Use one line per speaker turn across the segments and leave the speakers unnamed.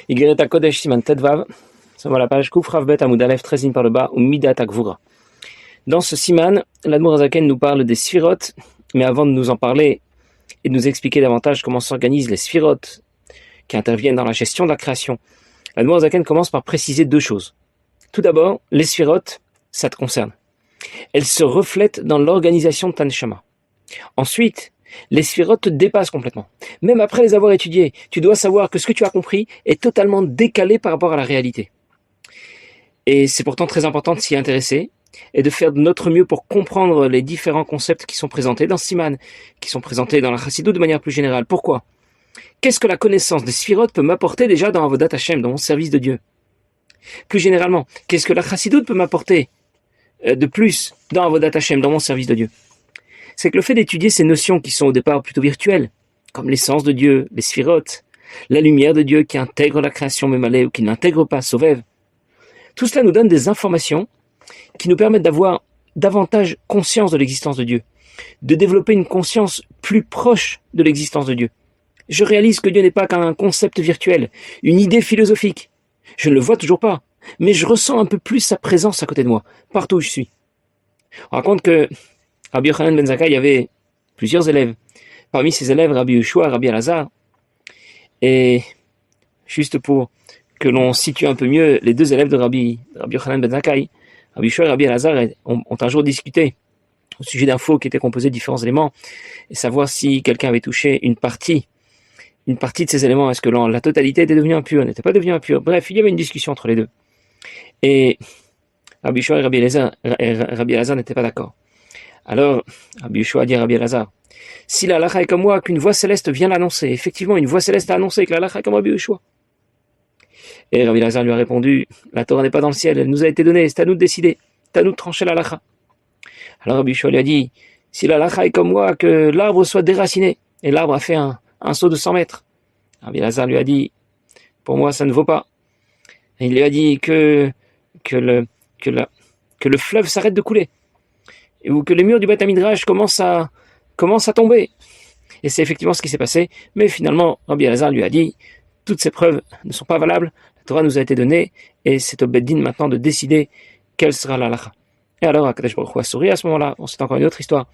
Igeret HaKodesh Siman Tedvav, ça va la page Kouf Rav Bet Amoud Aleph 13 par le bas, ou Midat HaGvura. Dans ce Siman, l'Admour HaZaken nous parle des Sphirot, mais avant de nous en parler et de nous expliquer davantage comment s'organisent les Sphirot qui interviennent dans la gestion de la création, l'Admour HaZaken commence par préciser deux choses. Tout d'abord, les Sphirot, ça te concerne. Elles se reflètent dans l'organisation de ta Neshama. Ensuite, les Sphirot te dépassent complètement. Même après les avoir étudiées, tu dois savoir que ce que tu as compris est totalement décalé par rapport à la réalité. Et c'est pourtant très important de s'y intéresser et de faire de notre mieux pour comprendre les différents concepts qui sont présentés dans Siman, qui sont présentés dans la Chassidut de manière plus générale. Pourquoi ? Qu'est-ce que la connaissance des Sphirot peut m'apporter déjà dans Avodat Hashem, dans mon service de Dieu ? Plus généralement, qu'est-ce que la Chassidut peut m'apporter de plus dans Avodat Hashem, dans mon service de Dieu ? C'est que le fait d'étudier ces notions qui sont au départ plutôt virtuelles, comme l'essence de Dieu, les Sphirot, la lumière de Dieu qui intègre la création mémalée ou qui ne l'intègre pas, Sovev, tout cela nous donne des informations qui nous permettent d'avoir davantage conscience de l'existence de Dieu, de développer une conscience plus proche de l'existence de Dieu. Je réalise que Dieu n'est pas qu'un concept virtuel, une idée philosophique. Je ne le vois toujours pas, mais je ressens un peu plus sa présence à côté de moi, partout où je suis. On raconte que Rabbi Yochanan ben Zakkai avait plusieurs élèves. Parmi ses élèves, Rabbi Yehoshua, Rabbi Elazar. Et juste pour que l'on situe un peu mieux les deux élèves de Rabbi Yochanan ben Zakkai, Rabbi Yehoshua et Rabbi Elazar ont un jour discuté au sujet d'un faux qui était composé de différents éléments et savoir si quelqu'un avait touché une partie de ces éléments. Est-ce que la totalité était devenue impure, n'était pas devenue impure? Bref, il y avait une discussion entre les deux. Et Rabbi Yehoshua et Rabbi Elazar n'étaient pas d'accord. Alors, Rabbi Yehoshua dit à Rabbi Elazar, si la halakha est comme moi, qu'une voix céleste vient l'annoncer, effectivement, une voix céleste a annoncé que la halakha est comme Rabbi Yehoshua. Et Rabbi Elazar lui a répondu, la Torah n'est pas dans le ciel, elle nous a été donnée, c'est à nous de décider, c'est à nous de trancher la halakha. Alors Rabbi Yehoshua lui a dit, si la halakha est comme moi, que l'arbre soit déraciné, et l'arbre a fait un saut de 100 mètres. Rabbi Elazar lui a dit, pour moi, ça ne vaut pas. Et il lui a dit que le fleuve s'arrête de couler. Ou que les murs du Beth Midrash commencent à tomber. Et c'est effectivement ce qui s'est passé. Mais finalement, Rabbi Elazar lui a dit, toutes ces preuves ne sont pas valables, la Torah nous a été donnée, et c'est au Beth Din maintenant de décider quelle sera la halakha. Et alors, Akadosh Baruch Hu a souri à ce moment-là, c'est encore une autre histoire.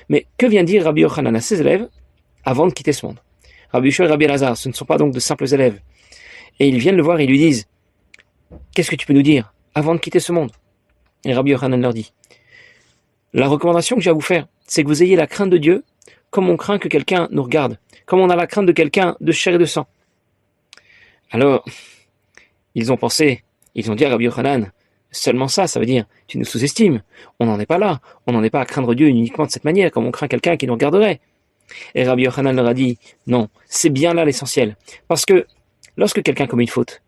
Mais que vient dire Rabbi Yochanan à ses élèves avant de quitter ce monde ? Rabbi Yehoshua et Rabbi Elazar, ce ne sont pas donc de simples élèves. Et ils viennent le voir et ils lui disent, qu'est-ce que tu peux nous dire avant de quitter ce monde ? Et Rabbi Yochanan leur dit, la recommandation que j'ai à vous faire, c'est que vous ayez la crainte de Dieu comme on craint que quelqu'un nous regarde, comme on a la crainte de quelqu'un de chair et de sang. Alors, ils ont dit à Rabbi Yochanan, seulement ça veut dire, tu nous sous-estimes, on n'en est pas là, on n'en est pas à craindre Dieu uniquement de cette manière, comme on craint quelqu'un qui nous regarderait. Et Rabbi Yochanan leur a dit, non, c'est bien là l'essentiel, parce que lorsque quelqu'un commet une faute,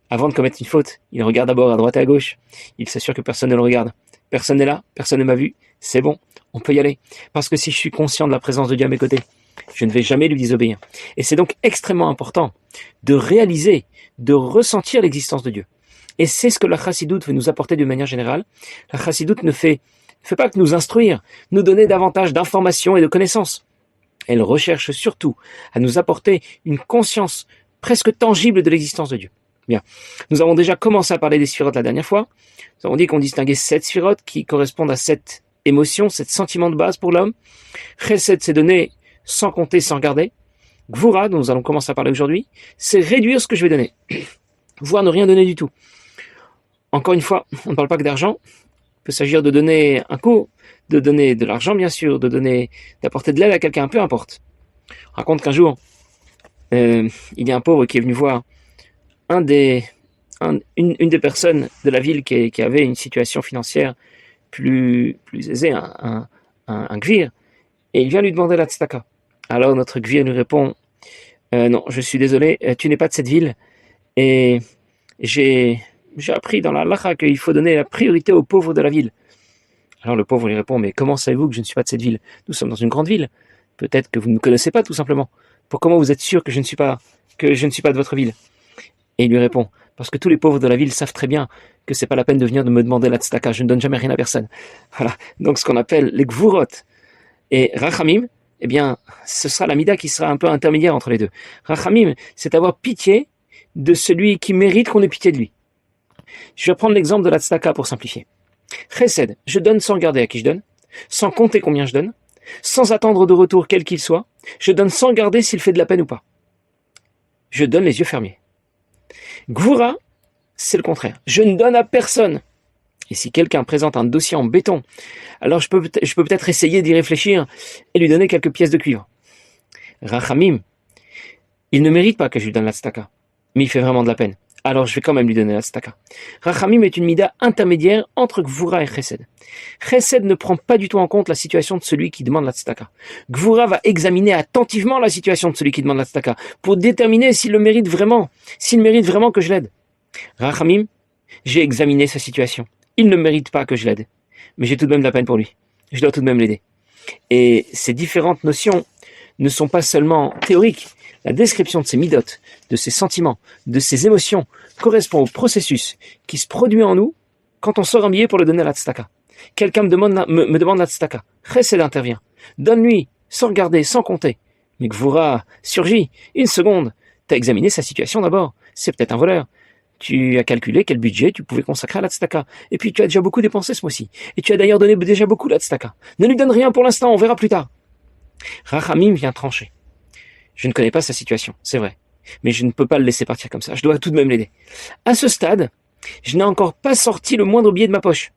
avant de commettre une faute, il regarde d'abord à droite et à gauche, il s'assure que personne ne le regarde. Personne n'est là, personne ne m'a vu, c'est bon, on peut y aller. Parce que si je suis conscient de la présence de Dieu à mes côtés, je ne vais jamais lui désobéir. Et c'est donc extrêmement important de réaliser, de ressentir l'existence de Dieu. Et c'est ce que la Chassidut veut nous apporter d'une manière générale. La Chassidut ne fait pas que nous instruire, nous donner davantage d'informations et de connaissances. Elle recherche surtout à nous apporter une conscience presque tangible de l'existence de Dieu. Bien, nous avons déjà commencé à parler des sphirotes la dernière fois. Nous avons dit qu'on distinguait 7 sphirotes qui correspondent à 7 émotions, 7 sentiments de base pour l'homme. Chesed, c'est donner sans compter, sans regarder. Gvura, dont nous allons commencer à parler aujourd'hui, c'est réduire ce que je vais donner, voire ne rien donner du tout. Encore une fois, on ne parle pas que d'argent. Il peut s'agir de donner un coup, de donner de l'argent bien sûr, d'apporter de l'aide à quelqu'un, peu importe. On raconte qu'un jour, il y a un pauvre qui est venu voir une des personnes de la ville qui avait une situation financière plus aisée, un gvir, et il vient lui demander la tzedaka. Alors notre gvir lui répond, non, je suis désolé, tu n'es pas de cette ville, et j'ai appris dans la halakha qu'il faut donner la priorité aux pauvres de la ville. Alors le pauvre lui répond, mais comment savez-vous que je ne suis pas de cette ville ? Nous sommes dans une grande ville. Peut-être que vous ne me connaissez pas tout simplement. Comment vous êtes sûr que je ne suis pas de votre ville ? Et il lui répond, parce que tous les pauvres de la ville savent très bien que c'est pas la peine de venir de me demander la tzedaka, je ne donne jamais rien à personne. Voilà, donc ce qu'on appelle les gvurot et rachamim, eh bien, ce sera la mida qui sera un peu intermédiaire entre les deux. Rachamim, c'est avoir pitié de celui qui mérite qu'on ait pitié de lui. Je vais prendre l'exemple de la tzedaka pour simplifier. Chesed, je donne sans regarder à qui je donne, sans compter combien je donne, sans attendre de retour quel qu'il soit, je donne sans regarder s'il fait de la peine ou pas. Je donne les yeux fermés. Gvura, c'est le contraire. Je ne donne à personne. Et si quelqu'un présente un dossier en béton, alors je peux peut-être essayer d'y réfléchir et lui donner quelques pièces de cuivre. Rachamim, il ne mérite pas que je lui donne la tzedaka, mais il fait vraiment de la peine. Alors je vais quand même lui donner la tzedaka. Rachamim est une mida intermédiaire entre Gvura et Chesed. Chesed ne prend pas du tout en compte la situation de celui qui demande la tzedaka. Gvura va examiner attentivement la situation de celui qui demande la tzedaka pour déterminer s'il mérite vraiment que je l'aide. Rachamim, j'ai examiné sa situation. Il ne mérite pas que je l'aide, mais j'ai tout de même de la peine pour lui. Je dois tout de même l'aider. Et ces différentes notions ne sont pas seulement théoriques. La description de ces midot, de ces sentiments, de ces émotions correspond au processus qui se produit en nous quand on sort un billet pour le donner à la tzedaka. Quelqu'un me demande la tzedaka. Chesed intervient. Donne-lui, sans regarder, sans compter. Mais Gvura surgit. Une seconde. Tu as examiné sa situation d'abord. C'est peut-être un voleur. Tu as calculé quel budget tu pouvais consacrer à la tzedaka. Et puis tu as déjà beaucoup dépensé ce mois-ci. Et tu as d'ailleurs donné déjà beaucoup la tzedaka. Ne lui donne rien pour l'instant, on verra plus tard. Rachamim vient trancher. Je ne connais pas sa situation, c'est vrai. Mais je ne peux pas le laisser partir comme ça. Je dois tout de même l'aider. À ce stade, je n'ai encore pas sorti le moindre billet de ma poche.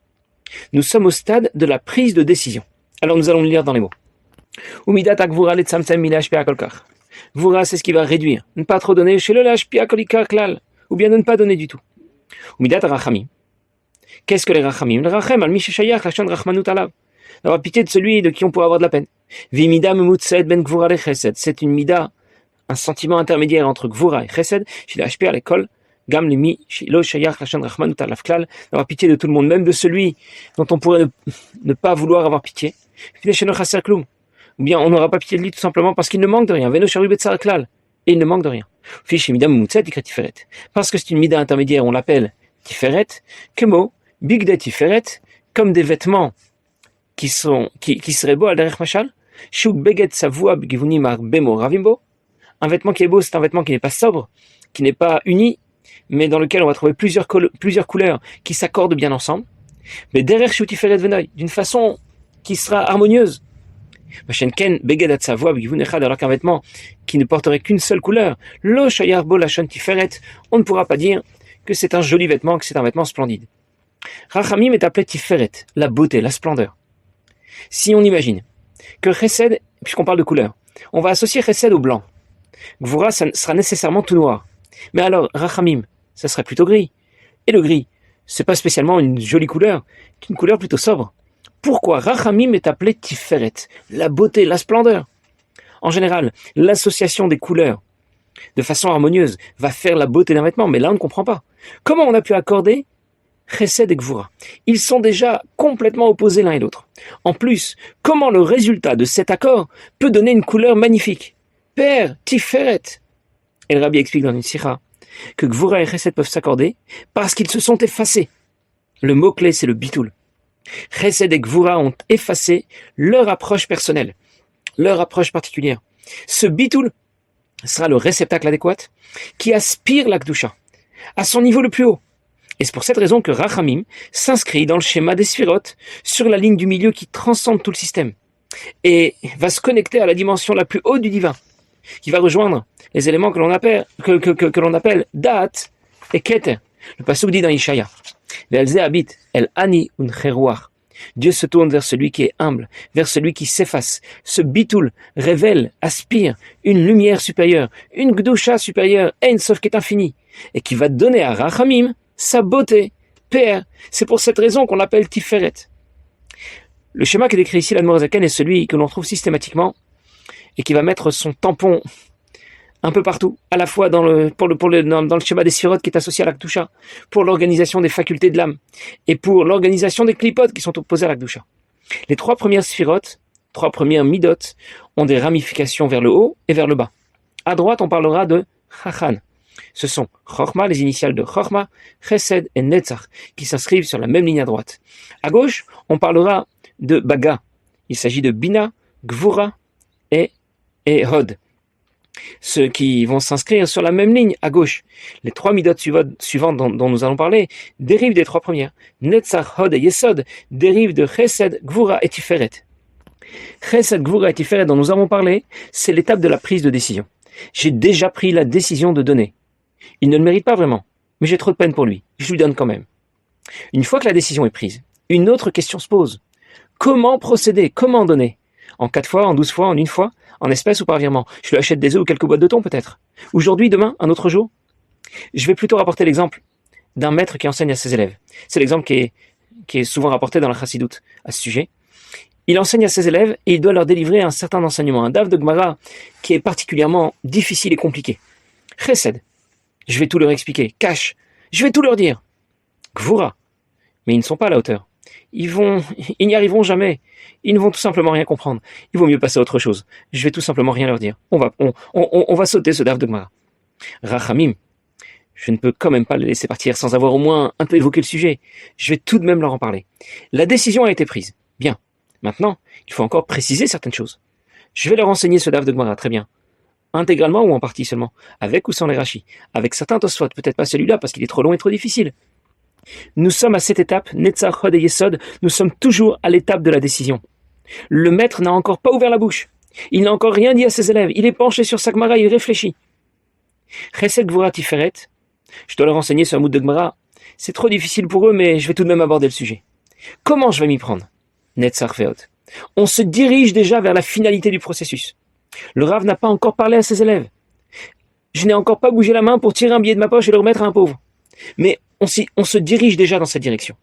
Nous sommes au stade de la prise de décision. Alors nous allons le lire dans les mots. Umidat akvura letzamtzem milashpia kolkar. Gvura, c'est ce qui va réduire. Ne pas trop donner chez le lashpia kolikar klal. Ou bien de ne pas donner du tout. Umidat rachamim. Qu'est-ce que les rachamim? Le rachem al misheshayach lachon rachmanut alav. D'avoir pitié de celui de qui on pourrait avoir de la peine. Vimida memutzed ben gvura le chesed. C'est une mida, un sentiment intermédiaire entre gvura et chesed. Chez les hp à l'école, gam lemi shilo shayach lachon rachmanut alav klal. D'avoir pitié de tout le monde, même de celui dont on pourrait ne pas vouloir avoir pitié. Ou bien on n'aura pas pitié de lui tout simplement parce qu'il ne manque de rien. Veno sharu betzar klal. Et il ne manque de rien. Parce que c'est une mida intermédiaire, on l'appelle tiferet, kemo, bigde tiferet, comme des vêtements qui seraient beaux al derech machal, shuk beget savua bgivunim bemo ravimbo. Un vêtement qui est beau, c'est un vêtement qui n'est pas sobre, qui n'est pas uni, mais dans lequel on va trouver plusieurs couleurs qui s'accordent bien ensemble. Mais derech shu tiferet venoy, d'une façon qui sera harmonieuse. Alors qu'un vêtement qui ne porterait qu'une seule couleur, on ne pourra pas dire que c'est un joli vêtement, que c'est un vêtement splendide. Rachamim est appelé Tiferet, la beauté, la splendeur. Si on imagine que Chesed, puisqu'on parle de couleur, on va associer Chesed au blanc. Gvura, ça sera nécessairement tout noir. Mais alors, Rachamim, ça serait plutôt gris. Et le gris, c'est pas spécialement une jolie couleur, c'est une couleur plutôt sobre. Pourquoi Rachamim est appelé Tiferet, la beauté, la splendeur? En général, l'association des couleurs, de façon harmonieuse, va faire la beauté d'un vêtement, mais là on ne comprend pas. Comment on a pu accorder Chesed et Gvura? Ils sont déjà complètement opposés l'un et l'autre. En plus, comment le résultat de cet accord peut donner une couleur magnifique? Père, Tiferet. Et le Rabbi explique dans une sira que Gvura et Chesed peuvent s'accorder parce qu'ils se sont effacés. Le mot-clé, c'est le bitoul. Chesed et Gvura ont effacé leur approche personnelle, leur approche particulière. Ce bitoul sera le réceptacle adéquat qui aspire la Kedusha à son niveau le plus haut. Et c'est pour cette raison que Rachamim s'inscrit dans le schéma des Sphirot sur la ligne du milieu qui transcende tout le système et va se connecter à la dimension la plus haute du divin, qui va rejoindre les éléments que l'on appelle Da'at et Keter. Le pasuk dit dans Ishaya, Ve'alze habit el ani un cheruach. Dieu se tourne vers celui qui est humble, vers celui qui s'efface. Ce bitoul révèle, aspire une lumière supérieure, une gdusha supérieure, Ein Sof qui est infini, et qui va donner à Rachamim sa beauté, père. C'est pour cette raison qu'on l'appelle Tiferet. Le schéma qui est décrit ici, l'Admor Zaken, est celui que l'on trouve systématiquement et qui va mettre son tampon un peu partout, à la fois dans le schéma des Sphirot qui est associé à la Kedusha, pour l'organisation des facultés de l'âme, et pour l'organisation des Klipot qui sont opposés à la Kedusha. Les trois premières Sphirot, trois premières Midot, ont des ramifications vers le haut et vers le bas. À droite, on parlera de Chachan. Ce sont Chochma, les initiales de Chochma, Chesed et Netzach, qui s'inscrivent sur la même ligne à droite. À gauche, on parlera de Baga. Il s'agit de Bina, Gvura et Hod. Ceux qui vont s'inscrire sur la même ligne, à gauche. Les 3 midot suivantes dont nous allons parler dérivent des 3 premières. Netzach, Hod et Yesod dérivent de Chesed, Gvura et Tiferet. Chesed, Gvura et Tiferet dont nous avons parlé, c'est l'étape de la prise de décision. J'ai déjà pris la décision de donner. Il ne le mérite pas vraiment, mais j'ai trop de peine pour lui. Je lui donne quand même. Une fois que la décision est prise, une autre question se pose. Comment procéder? Comment donner? En 4 fois, en 12 fois, en 1 fois? En espèces ou par virement? Je lui achète des œufs ou quelques boîtes de thon peut-être? Aujourd'hui, demain, un autre jour? Je vais plutôt rapporter l'exemple d'un maître qui enseigne à ses élèves. C'est l'exemple qui est souvent rapporté dans la Chassidoute à ce sujet. Il enseigne à ses élèves et il doit leur délivrer un certain enseignement, un daf de Gemara qui est particulièrement difficile et compliqué. Chesed, je vais tout leur expliquer. Cash, je vais tout leur dire. Gvura, mais ils ne sont pas à la hauteur. Ils n'y arriveront jamais. Ils ne vont tout simplement rien comprendre. Il vaut mieux passer à autre chose. Je vais tout simplement rien leur dire. On va sauter ce daf de Gemara. Rachamim, je ne peux quand même pas les laisser partir sans avoir au moins un peu évoqué le sujet. Je vais tout de même leur en parler. La décision a été prise. Bien. Maintenant, il faut encore préciser certaines choses. Je vais leur enseigner ce daf de Gemara, très bien. Intégralement ou en partie seulement, avec ou sans les rachis, avec certains Tosfot, peut-être pas celui-là parce qu'il est trop long et trop difficile. Nous sommes à cette étape, Netzach, Hod et Yesod, nous sommes toujours à l'étape de la décision. Le maître n'a encore pas ouvert la bouche. Il n'a encore rien dit à ses élèves. Il est penché sur sa Gemara, il réfléchit. Chesed Gvura Tiferet, je dois leur enseigner ce Hamoud de Gemara. C'est trop difficile pour eux, mais je vais tout de même aborder le sujet. Comment je vais m'y prendre? Netzach Ve'od. On se dirige déjà vers la finalité du processus. Le Rav n'a pas encore parlé à ses élèves. Je n'ai encore pas bougé la main pour tirer un billet de ma poche et le remettre à un pauvre. Mais on se dirige déjà dans cette direction.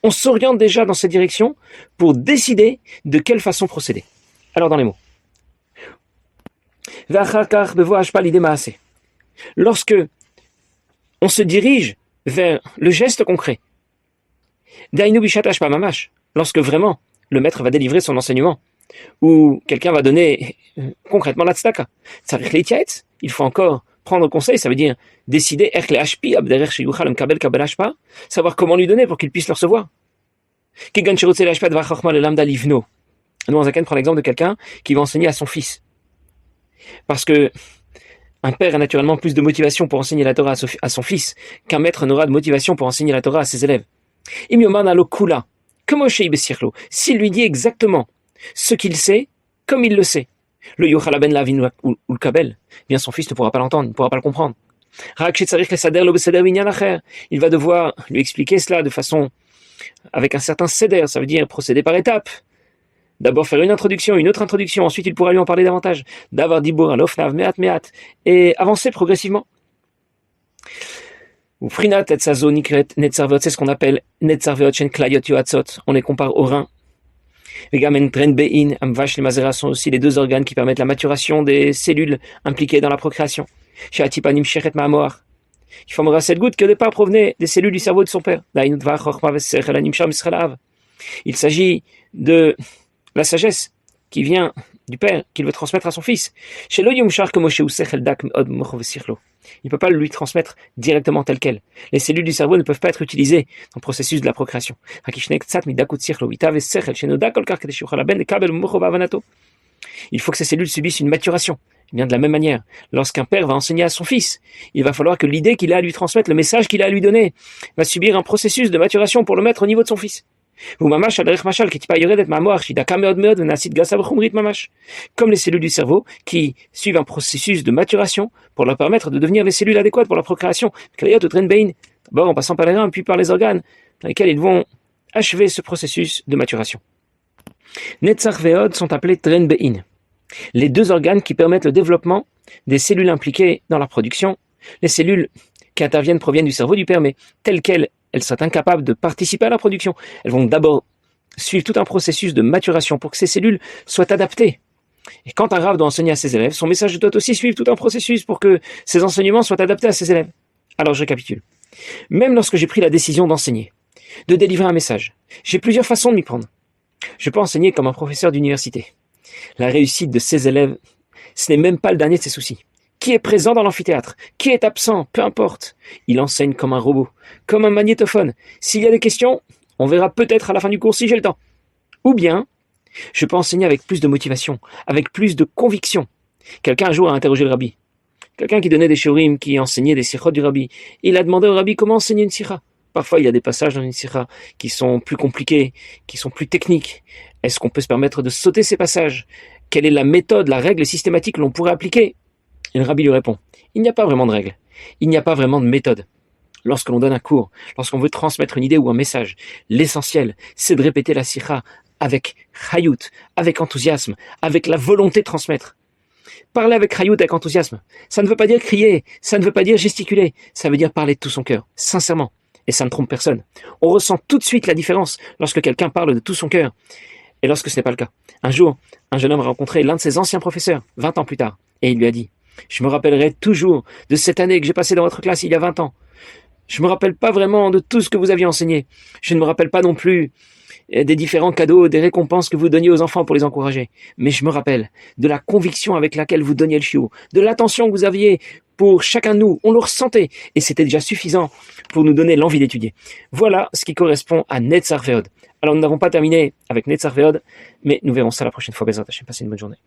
On s'oriente déjà dans cette direction pour décider de quelle façon procéder. Alors dans les mots. Lorsque on se dirige vers le geste concret, lorsque vraiment le maître va délivrer son enseignement, ou quelqu'un va donner concrètement la tzedaka, il faut encore prendre conseil, ça veut dire décider, savoir comment lui donner pour qu'il puisse le recevoir. Nous, Zaken prend l'exemple de quelqu'un qui va enseigner à son fils. Parce que un père a naturellement plus de motivation pour enseigner la Torah à son fils qu'un maître n'aura de motivation pour enseigner la Torah à ses élèves. S'il lui dit exactement ce qu'il sait, comme il le sait, le Yochalaben Lavin ou le Kabel, bien son fils ne pourra pas l'entendre, il ne pourra pas le comprendre. Il va devoir lui expliquer cela de façon avec un certain seder, ça veut dire procéder par étapes. D'abord faire une introduction, une autre introduction, ensuite il pourra lui en parler davantage. D'avoir dibur alofnav meat meat et avancer progressivement. Ou frinat et sazo nikret netzarveot, c'est ce qu'on appelle netzarveot shen klayot yoatzot. On les compare aux reins. Vegamen tren bein amvash les mazera sont aussi les 2 organes qui permettent la maturation des cellules impliquées dans la procréation. Chez Atipanim shechet ma'amoar. Il formera cette goutte qui au départ provenait des cellules du cerveau de son père. Il s'agit de la sagesse qui vient du père, qu'il veut transmettre à son fils. Il ne peut pas lui transmettre directement tel quel. Les cellules du cerveau ne peuvent pas être utilisées dans le processus de la procréation. Il faut que ces cellules subissent une maturation. Eh bien, de la même manière, lorsqu'un père va enseigner à son fils, il va falloir que l'idée qu'il a à lui transmettre, le message qu'il a à lui donner, va subir un processus de maturation pour le mettre au niveau de son fils. Comme les cellules du cerveau qui suivent un processus de maturation pour leur permettre de devenir les cellules adéquates pour la procréation. D'abord en passant par les reins, puis par les organes, dans lesquels ils vont achever ce processus de maturation. Netzach ve'od sont appelés Tren Bein, les 2 organes qui permettent le développement des cellules impliquées dans la production. Les cellules qui interviennent proviennent du cerveau du père, mais telles quelles elles sont incapables de participer à la production. Elles vont d'abord suivre tout un processus de maturation pour que ces cellules soient adaptées. Et quand un Rav doit enseigner à ses élèves, son message doit aussi suivre tout un processus pour que ses enseignements soient adaptés à ses élèves. Alors je récapitule. Même lorsque j'ai pris la décision d'enseigner, de délivrer un message, j'ai plusieurs façons de m'y prendre. Je peux enseigner comme un professeur d'université. La réussite de ses élèves, ce n'est même pas le dernier de ses soucis. Qui est présent dans l'amphithéâtre, qui est absent, peu importe. Il enseigne comme un robot, comme un magnétophone. S'il y a des questions, on verra peut-être à la fin du cours si j'ai le temps. Ou bien, je peux enseigner avec plus de motivation, avec plus de conviction. Quelqu'un un jour a interrogé le rabbi. Quelqu'un qui donnait des shiurim, qui enseignait des sikhot du rabbi. Il a demandé au rabbi comment enseigner une sikha. Parfois, il y a des passages dans une sikha qui sont plus compliqués, qui sont plus techniques. Est-ce qu'on peut se permettre de sauter ces passages? Quelle est la méthode, la règle systématique que l'on pourrait appliquer? Et le rabbi lui répond, il n'y a pas vraiment de règle. Il n'y a pas vraiment de méthode. Lorsque l'on donne un cours, lorsqu'on veut transmettre une idée ou un message, l'essentiel, c'est de répéter la sikha avec chayut, avec enthousiasme, avec la volonté de transmettre. Parler avec chayut, avec enthousiasme, ça ne veut pas dire crier, ça ne veut pas dire gesticuler, ça veut dire parler de tout son cœur, sincèrement. Et ça ne trompe personne. On ressent tout de suite la différence lorsque quelqu'un parle de tout son cœur et lorsque ce n'est pas le cas. Un jour, un jeune homme a rencontré l'un de ses anciens professeurs, 20 ans plus tard, et il lui a dit « Je me rappellerai toujours de cette année que j'ai passée dans votre classe il y a 20 ans. Je ne me rappelle pas vraiment de tout ce que vous aviez enseigné. Je ne me rappelle pas non plus des différents cadeaux, des récompenses que vous donniez aux enfants pour les encourager. Mais je me rappelle de la conviction avec laquelle vous donniez le shiur, de l'attention que vous aviez pour chacun de nous. On le ressentait et c'était déjà suffisant pour nous donner l'envie d'étudier. » Voilà ce qui correspond à Netzar Ve'od. Alors nous n'avons pas terminé avec Netzar Ve'od, mais nous verrons ça la prochaine fois. Bezrat Hashem, passez une bonne journée.